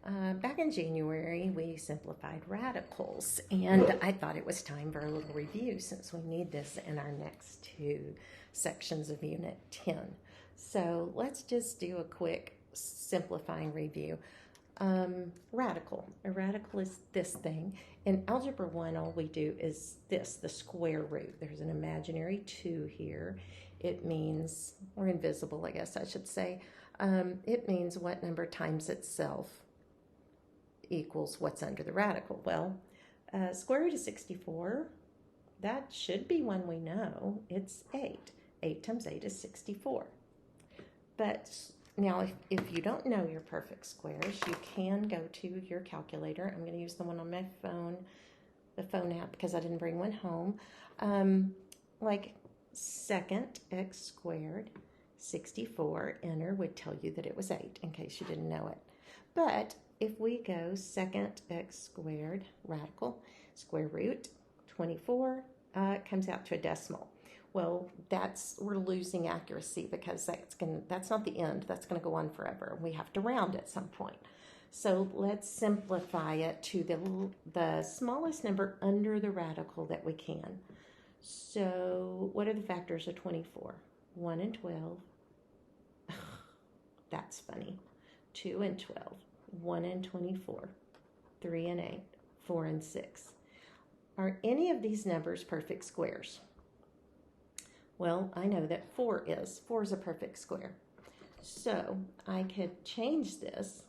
Back in January, we simplified radicals, and I thought it was time for a little review since we need this in our next two sections of Unit 10. So let's just do a quick simplifying review. Radical. A radical is this thing. In Algebra 1, all we do is this, the square root. There's an imaginary 2 here. It means, or invisible, I guess I should say. It means what number times itself equals what's under the radical. Well, square root of 64, that should be one we know. It's 8. 8 times 8 is 64. But now, if you don't know your perfect squares, you can go to your calculator. I'm going to use the one on my phone, the phone app, because I didn't bring one home. Like second x squared, 64, enter, would tell you that it was 8, in case you didn't know it. But if we go second x squared, radical, square root, 24, it comes out to a decimal. Well, we're losing accuracy because that's not the end. That's going to go on forever. We have to round at some point. So let's simplify it to the smallest number under the radical that we can. So what are the factors of 24? 1 and 12. That's funny. 2 and 12. 1 and 24. 3 and 8. 4 and 6. Are any of these numbers perfect squares? Well, I know that 4 is. 4 is a perfect square. So I could change this.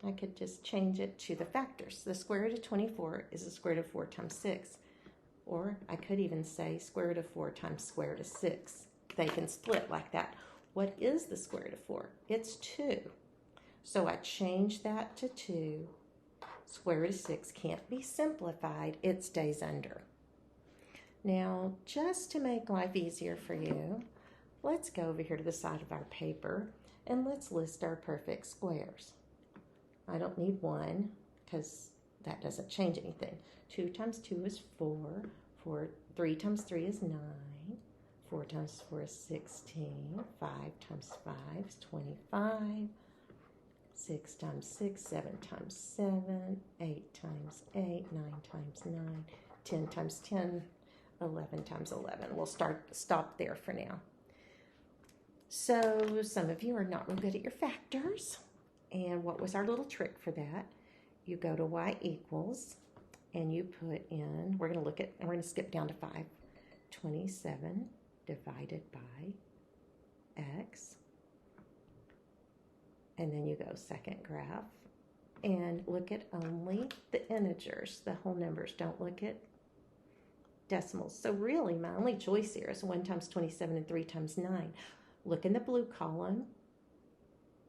I could just change it to the factors. The square root of 24 is the square root of 4 times 6. Or I could even say square root of 4 times square root of 6. They can split like that. What is the square root of 4? It's 2. So I change that to 2. Square root of 6 can't be simplified. It stays under. Now, just to make life easier for you, let's go over here to the side of our paper and let's list our perfect squares. I don't need 1 because that doesn't change anything. 2 times 2 is 4. 3 times 3 is 9. 4 times 4 is 16. 5 times 5 is 25. 6 times 6, 7 times 7. 8 times 8, 9 times 9. 10 times 10. 11 times 11. We'll stop there for now. So some of you are not real good at your factors. And what was our little trick for that? You go to y equals and you put in, we're going to skip down to 5. 27 divided by x. And then you go second graph and look at only the integers, the whole numbers. Don't look at decimals. So really my only choice here is 1 times 27 and 3 times 9. Look in the blue column.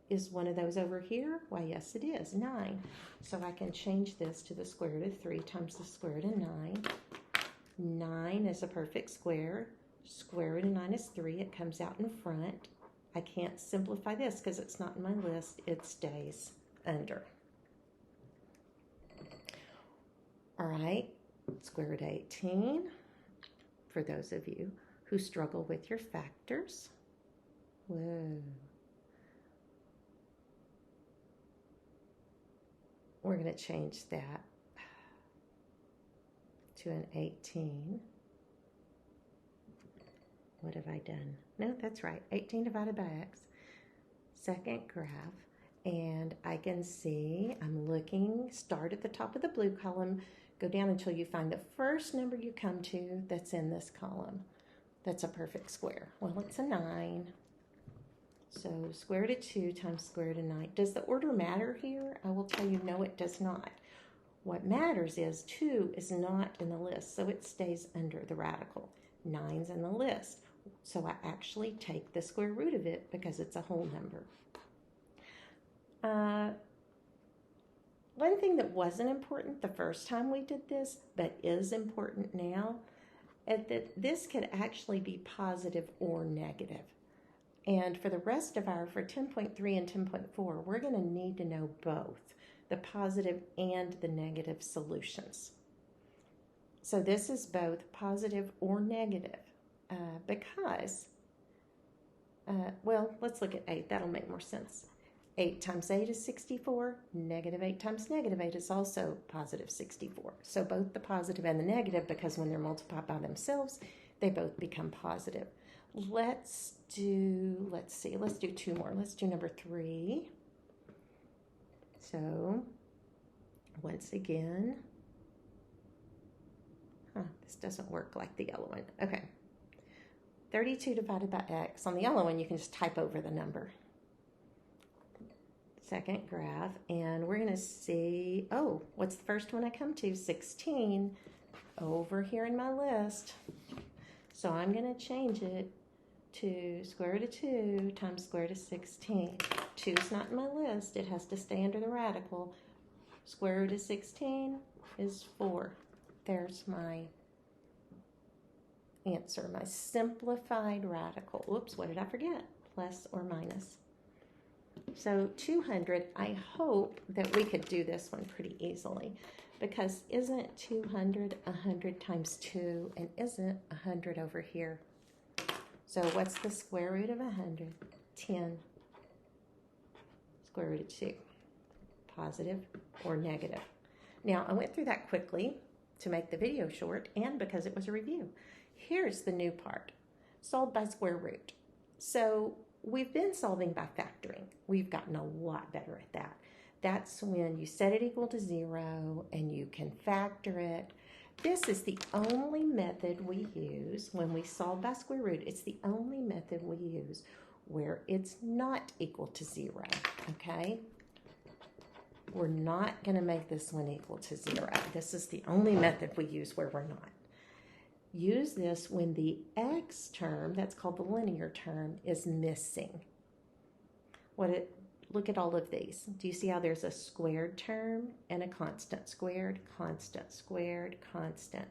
Is one of those over here? Why, yes it is, 9. So I can change this to the square root of 3 times the square root of 9. 9 is a perfect square. Square root of 9 is 3. It comes out in front. I can't simplify this because it's not in my list. It stays under. All right. Square root of 18, for those of you who struggle with your factors. Whoa. We're going to change that to an 18. What have I done? No, that's right. 18 divided by x. Second graph. And I can see, I'm looking, start at the top of the blue column, go down until you find the first number you come to that's in this column. That's a perfect square. Well, it's a 9. So square root of 2 times square root of 9. Does the order matter here? I will tell you, no, it does not. What matters is 2 is not in the list, so it stays under the radical. 9's in the list, so I actually take the square root of it because it's a whole number. One thing that wasn't important the first time we did this, but is important now, is that this could actually be positive or negative. And for the rest of for 10.3 and 10.4, we're going to need to know both the positive and the negative solutions. So this is both positive or negative because, well, let's look at 8. That'll make more sense. 8 times 8 is 64. Negative 8 times negative 8 is also positive 64. So both the positive and the negative, because when they're multiplied by themselves, they both become positive. Let's do 2 more. Let's do number 3. So once again, this doesn't work like the yellow one. Okay. 32 divided by x. On the yellow one, you can just type over the number. Second graph, and we're going to see, oh, what's the first one I come to? 16 over here in my list. So I'm going to change it to square root of 2 times square root of 16. 2 is not in my list. It has to stay under the radical. Square root of 16 is 4. There's my answer, my simplified radical. Oops, what did I forget? Plus or minus. So 200, I hope that we could do this one pretty easily, because isn't 200 100 times 2, and isn't 100 over here? So what's the square root of 100? 10. Square root of 2. Positive or negative? Now, I went through that quickly to make the video short and because it was a review. Here's the new part. Solve by square root. So we've been solving by factoring. We've gotten a lot better at that. That's when you set it equal to 0 and you can factor it. This is the only method we use when we solve by square root. It's the only method we use where it's not equal to 0, okay? We're not going to make this one equal to 0. This is the only method we use where we're not. Use this when the x term, that's called the linear term, is missing. Look at all of these. Do you see how there's a squared term and a constant? Squared, constant, squared, constant.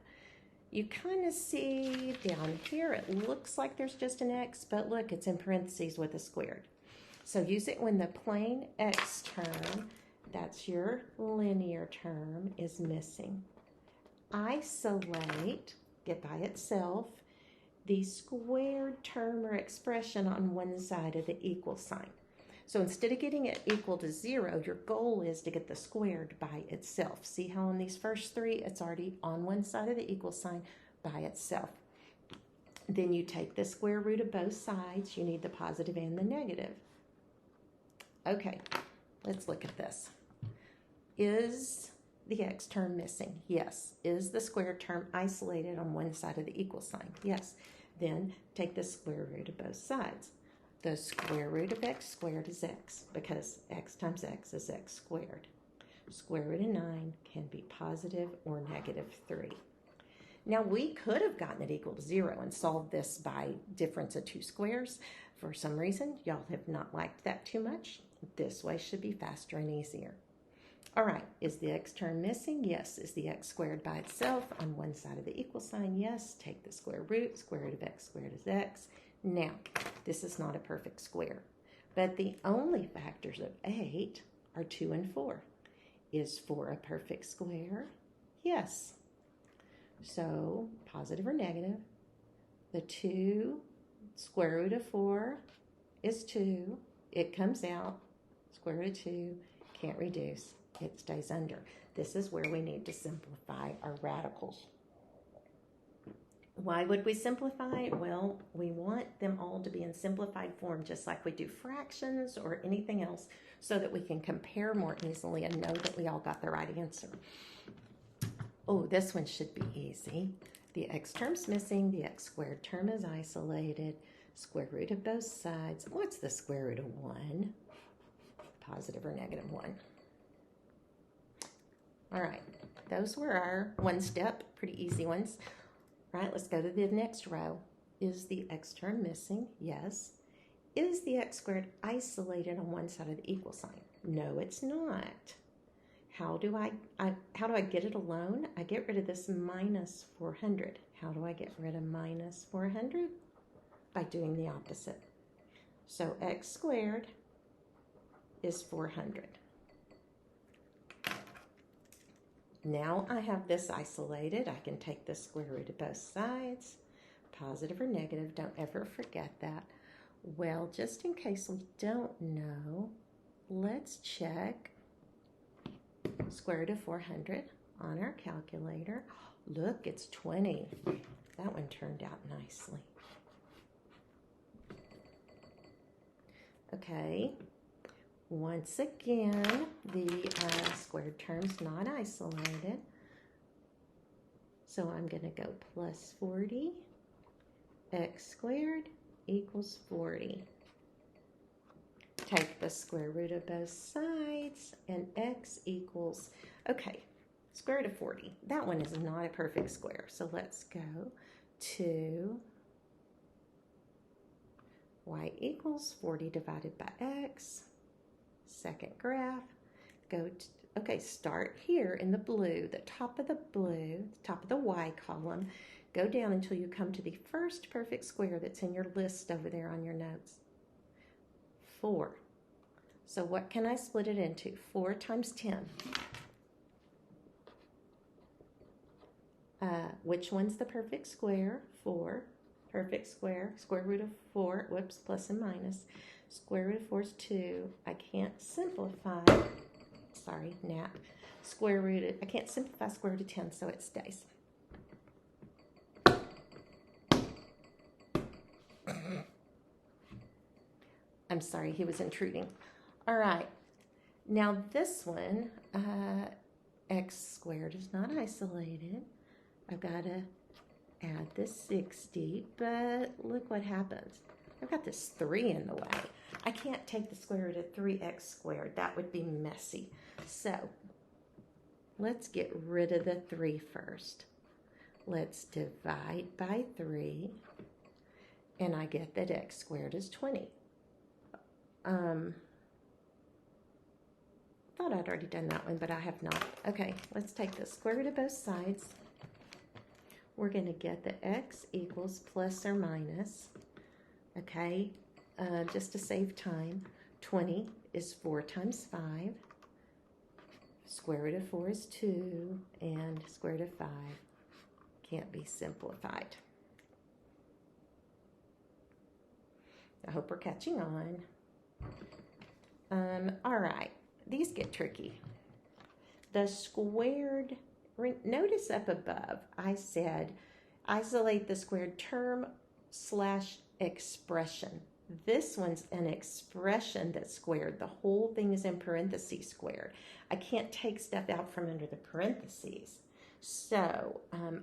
You kind of see down here, it looks like there's just an x, but look, it's in parentheses with a squared. So use it when the plain x term, that's your linear term, is missing. Isolate, get by itself, the squared term or expression on one side of the equal sign. So instead of getting it equal to 0, your goal is to get the squared by itself. See how in these first three, it's already on one side of the equal sign by itself. Then you take the square root of both sides. You need the positive and the negative. Okay, let's look at this. Is the x term missing? Yes. Is the squared term isolated on one side of the equal sign? Yes. Then take the square root of both sides. The square root of x squared is x, because x times x is x squared. Square root of 9 can be positive or negative 3. Now, we could have gotten it equal to 0 and solved this by difference of two squares. For some reason, y'all have not liked that too much. This way should be faster and easier. All right, is the x term missing? Yes. Is the x squared by itself on one side of the equal sign? Yes. Take the square root of x squared is x. Now, this is not a perfect square, but the only factors of 8 are 2 and 4. Is 4 a perfect square? Yes. So, positive or negative, the 2 square root of 4 is 2. It comes out, square root of 2, can't reduce. It stays under. This is where we need to simplify our radicals. Why would we simplify? Well, we want them all to be in simplified form, just like we do fractions or anything else, so that we can compare more easily and know that we all got the right answer. Oh, this one should be easy. The x term's missing. The x squared term is isolated. Square root of both sides. What's the square root of 1? Positive or negative 1. All right, those were our one step, pretty easy ones. All right, let's go to the next row. Is the x term missing? Yes. Is the x squared isolated on one side of the equal sign? No, it's not. How do I get it alone? I get rid of this minus 400. How do I get rid of minus 400? By doing the opposite. So x squared is 400. Now I have this isolated. I can take the square root of both sides, positive or negative. Don't ever forget that. Well, just in case we don't know, let's check square root of 400 on our calculator. Look, it's 20. That one turned out nicely. Okay, once again, the squared term's not isolated. So I'm going to go plus 40, x squared equals 40. Take the square root of both sides, and x equals, okay, square root of 40. That one is not a perfect square. So let's go to y equals 40 divided by x. Second graph. Go to, okay, start here in the blue, the top of the y column. Go down until you come to the first perfect square that's in your list over there on your notes. 4. So what can I split it into? 4 times 10. Which one's the perfect square? 4. Perfect square. Square root of 4. Whoops, plus and minus. Square root of 4 is 2. I can't simplify. Sorry, nap. Square root of, I can't simplify square root of 10, so it stays. I'm sorry, he was intruding. All right, now this one, x squared is not isolated. I've got to add this 60, but look what happens. I've got this 3 in the way. I can't take the square root of 3x squared. That would be messy. So let's get rid of the 3 first. Let's divide by 3, and I get that x squared is 20. Thought I'd already done that one, but I have not. Okay, let's take the square root of both sides. We're going to get that x equals plus or minus. Okay, just to save time, 20 is 4 times 5. Square root of 4 is 2, and square root of 5 can't be simplified. I hope we're catching on. All right, these get tricky. The squared, notice up above, I said isolate the squared term / expression. This one's an expression that's squared. The whole thing is in parentheses squared. I can't take stuff out from under the parentheses. So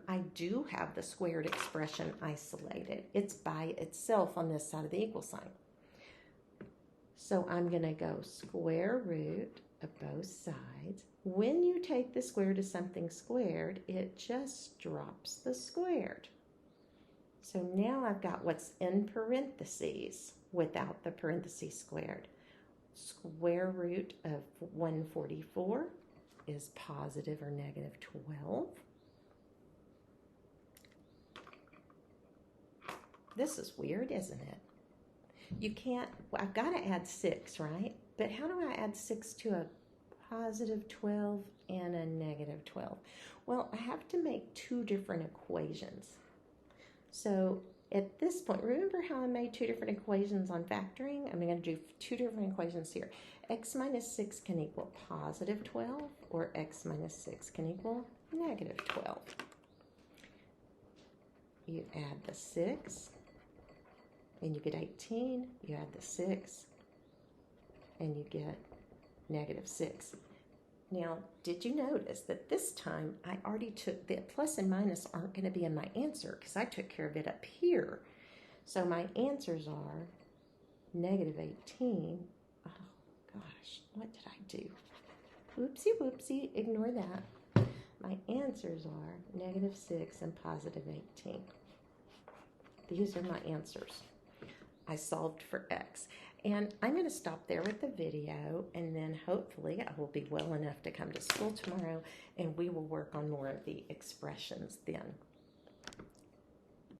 I do have the squared expression isolated. It's by itself on this side of the equal sign. So I'm going to go square root of both sides. When you take the square root of something squared, it just drops the squared. So now I've got what's in parentheses without the parentheses squared. Square root of 144 is positive or negative 12. This is weird, isn't it? You can't, well, I've got to add 6, right? But how do I add 6 to a positive 12 and a negative 12? Well, I have to make 2 different equations. So at this point, remember how I made 2 different equations on factoring? I'm going to do 2 different equations here. X minus 6 can equal positive 12, or x minus 6 can equal negative 12. You add the 6, and you get 18. You add the 6, and you get negative 6. Now, did you notice that this time I already took the plus and minus aren't going to be in my answer because I took care of it up here. So my answers are negative 18. Oh, gosh, what did I do? Whoopsie, whoopsie, ignore that. My answers are negative 6 and positive 18. These are my answers. I solved for x. And I'm going to stop there with the video, and then hopefully I will be well enough to come to school tomorrow, and we will work on more of the expressions then.